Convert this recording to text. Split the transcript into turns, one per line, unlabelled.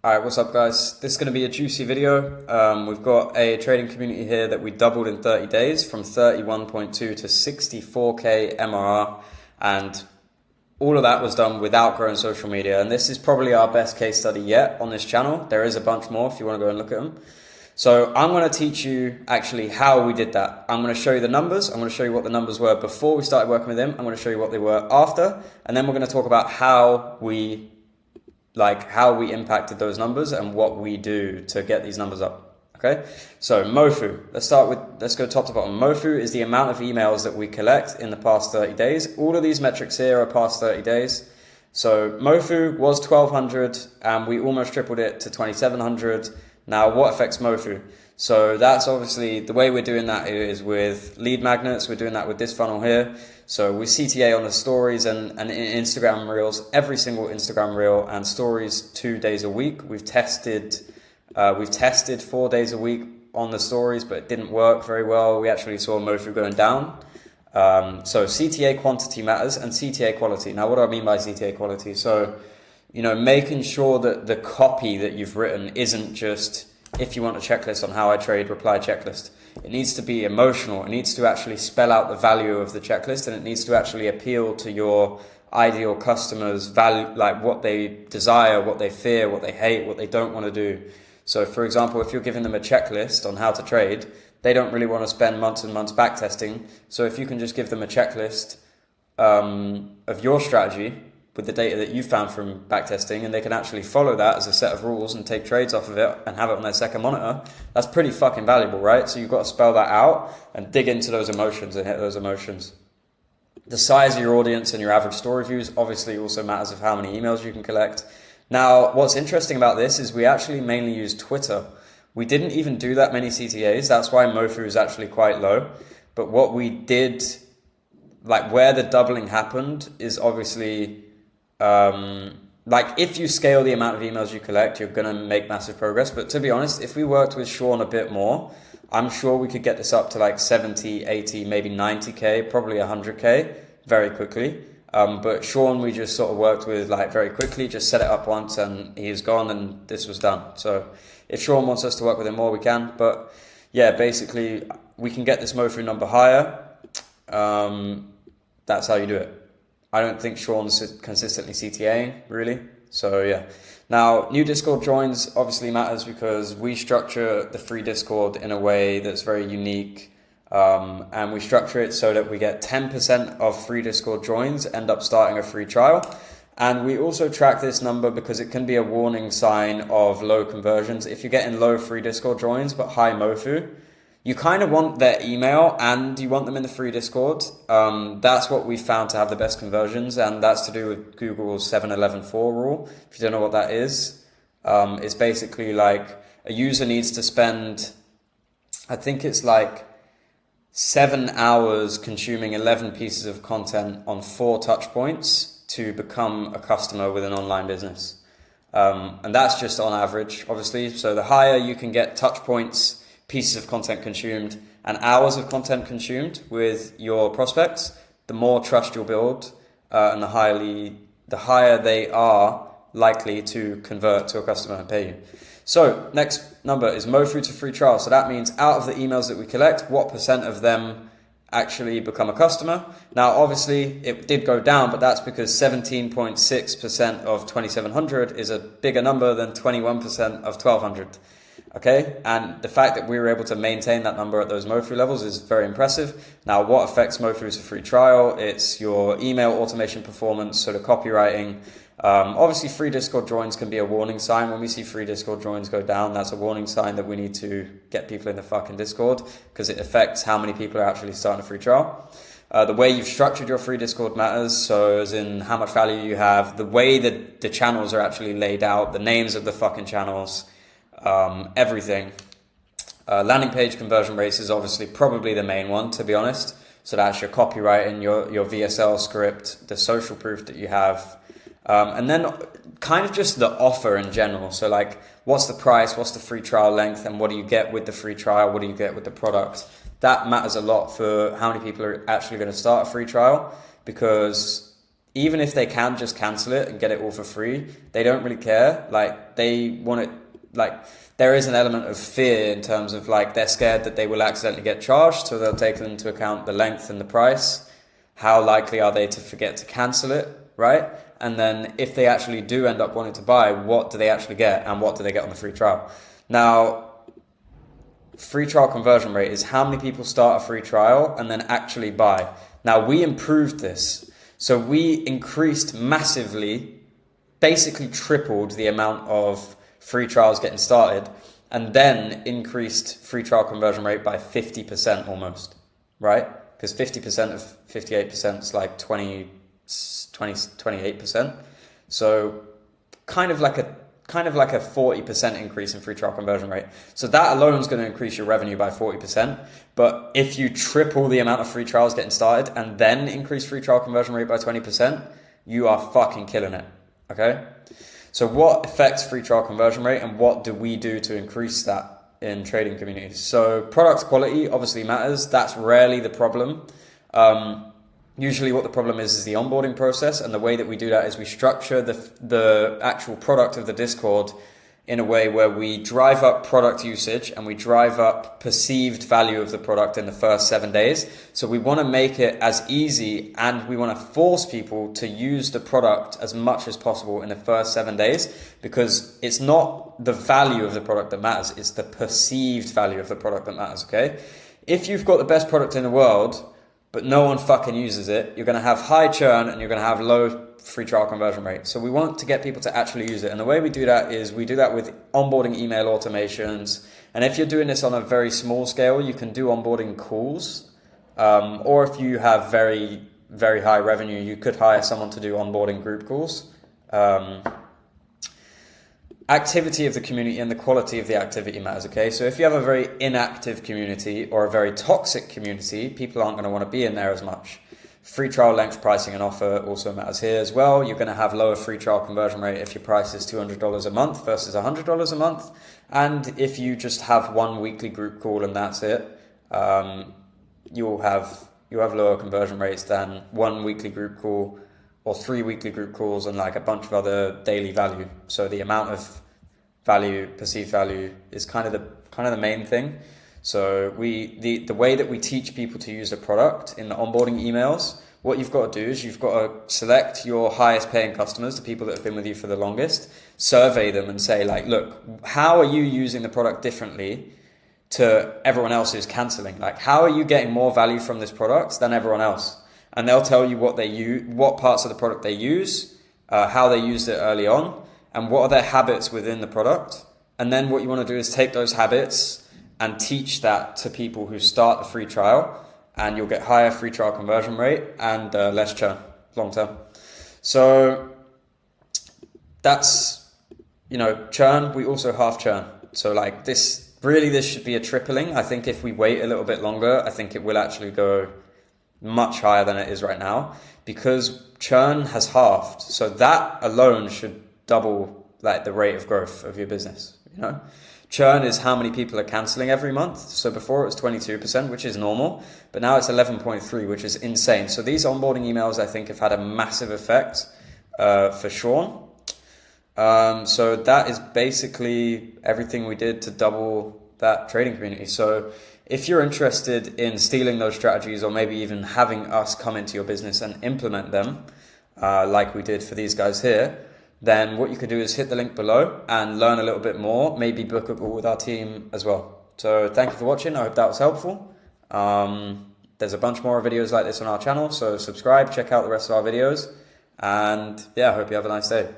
Alright, what's up guys? This is going to be a juicy video. We've got a trading community here that we doubled in 30 days from 31.2 to 64k MRR, and all of that was done without growing social media. And this is probably our best case study yet on this channel. There is a bunch more if you want to go and look at them. So I'm going to teach you actually how we did that. I'm going to show you the numbers. I'm going to show you what the numbers were before we started working with them. I'm going to show you what they were after. And then we're going to talk about how we impacted those numbers and what we do to get these numbers up. Okay, so MoFu, let's go top to bottom. MoFu is the amount of emails that we collect in the past 30 days. All of these metrics here are past 30 days. So MoFu was 1200 and we almost tripled it to 2700. Now what affects MoFu? So that's obviously the way we're doing that is with lead magnets. We're doing that with this funnel here. So with CTA on the stories and Instagram reels, every single Instagram reel and stories 2 days a week. We've tested 4 days a week on the stories, but it didn't work very well. We actually saw MoFu going down. So CTA quantity matters and CTA quality. Now what do I mean by CTA quality? So, making sure that the copy that you've written isn't just, if you want a checklist on how I trade, reply checklist. It needs to be emotional. It needs to actually spell out the value of the checklist, and it needs to actually appeal to your ideal customers' value, like what they desire, what they fear, what they hate, what they don't want to do. So for example, if you're giving them a checklist on how to trade, they don't really want to spend months and months backtesting. So if you can just give them a checklist of your strategy with the data that you found from backtesting, and they can actually follow that as a set of rules and take trades off of it and have it on their second monitor, that's pretty fucking valuable, right? So you've got to spell that out and dig into those emotions and hit those emotions. The size of your audience and your average story views obviously also matters of how many emails you can collect. Now, what's interesting about this is we actually mainly use Twitter. We didn't even do that many CTAs. That's why MoFu is actually quite low. But what we did, like where the doubling happened, is obviously if you scale the amount of emails you collect, you're going to make massive progress. But to be honest, if we worked with Sean a bit more, I'm sure we could get this up to like 70, 80, maybe 90K, probably 100K very quickly. But Sean, we just sort of worked with like very quickly, just set it up once and he's gone and this was done. So if Sean wants us to work with him more, we can. But yeah, basically we can get this MoFu number higher. That's how you do it. I don't think Sean's consistently CTAing, really. So yeah. Now, new Discord joins obviously matters because we structure the free Discord in a way that's very unique. And we structure it so that we get 10% of free Discord joins end up starting a free trial. And we also track this number because it can be a warning sign of low conversions. If you're getting low free Discord joins but high MoFu, you kind of want their email and you want them in the free Discord. That's what we found to have the best conversions, and that's to do with Google's 7-11-4 rule. If you don't know what that is, it's basically like a user needs to spend, I think it's like 7 hours consuming 11 pieces of content on 4 touch points to become a customer with an online business. And that's just on average, obviously. So the higher you can get touch points, pieces of content consumed, and hours of content consumed with your prospects, the more trust you'll build, and the higher they are likely to convert to a customer and pay you. So next number is MoFu to free trial. So that means out of the emails that we collect, what percent of them actually become a customer? Now, obviously it did go down, but that's because 17.6% of 2,700 is a bigger number than 21% of 1,200. Okay, and the fact that we were able to maintain that number at those MoFu levels is very impressive. Now, what affects MoFu as a free trial? It's your email automation performance, so the copywriting. Obviously, free Discord joins can be a warning sign. When we see free Discord joins go down, that's a warning sign that we need to get people in the fucking Discord because it affects how many people are actually starting a free trial. The way you've structured your free Discord matters, so as in how much value you have, the way that the channels are actually laid out, the names of the fucking channels, everything. Landing page conversion rates is obviously probably the main one, to be honest. So that's your copywriting, your VSL script, the social proof that you have, and then kind of just the offer in general. So like, what's the price, what's the free trial length, and what do you get with the free trial, what do you get with the product? That matters a lot for how many people are actually going to start a free trial, because even if they can just cancel it and get it all for free, they don't really care. Like, they want it, like, there is an element of fear in terms of, like, they're scared that they will accidentally get charged, so they'll take into account the length and the price. How likely are they to forget to cancel it, right? And then if they actually do end up wanting to buy, what do they actually get, and what do they get on the free trial? Now, free trial conversion rate is how many people start a free trial and then actually buy. Now, we improved this. So we increased massively, basically tripled the amount of free trials getting started, and then increased free trial conversion rate by 50% almost, right? Because 50% of 58% is like 28%. So kind of like a 40% increase in free trial conversion rate. So that alone is going to increase your revenue by 40%. But if you triple the amount of free trials getting started and then increase free trial conversion rate by 20%, you are fucking killing it. Okay? So what affects free trial conversion rate, and what do we do to increase that in trading communities? So product quality obviously matters. That's rarely the problem. Usually what the problem is the onboarding process, and the way that we do that is we structure the actual product of the Discord in a way where we drive up product usage and we drive up perceived value of the product in the first 7 days. So we want to make it as easy, and we want to force people to use the product as much as possible in the first 7 days, because it's not the value of the product that matters, it's the perceived value of the product that matters, okay? If you've got the best product in the world, but no one fucking uses it, you're going to have high churn and you're going to have low free trial conversion rate. So we want to get people to actually use it. And the way we do that is we do that with onboarding email automations. And if you're doing this on a very small scale, you can do onboarding calls. Or if you have very, very high revenue, you could hire someone to do onboarding group calls. Activity of the community and the quality of the activity matters, okay? So if you have a very inactive community or a very toxic community, people aren't going to want to be in there as much. Free trial length, pricing and offer also matters here as well. You're going to have lower free trial conversion rate if your price is $200 a month versus $100 a month. And if you just have one weekly group call and that's it, you'll have lower conversion rates than one weekly group call or 3 weekly group calls and like a bunch of other daily value. So the amount of value, perceived value, is kind of the main thing. So the way that we teach people to use the product in the onboarding emails, what you've got to do is you've got to select your highest paying customers, the people that have been with you for the longest, survey them and say, like, look, how are you using the product differently to everyone else who's canceling? Like, how are you getting more value from this product than everyone else? And they'll tell you what they use, what parts of the product they use, how they used it early on, and what are their habits within the product. And then what you want to do is take those habits and teach that to people who start a free trial, and you'll get higher free trial conversion rate and less churn long term. So that's, churn. We also half churn. So like this should be a tripling. I think if we wait a little bit longer, I think it will actually go much higher than it is right now, because churn has halved. So that alone should double like the rate of growth of your business, Churn is how many people are canceling every month. So before it was 22%, which is normal, but now it's 11.3, which is insane. So these onboarding emails, I think, have had a massive effect for Sean. So that is basically everything we did to double that trading community. So if you're interested in stealing those strategies, or maybe even having us come into your business and implement them, like we did for these guys here, then what you could do is hit the link below and learn a little bit more, maybe book a call with our team as well. So thank you for watching. I hope that was helpful. There's a bunch more videos like this on our channel, so subscribe, check out the rest of our videos, and yeah, I hope you have a nice day.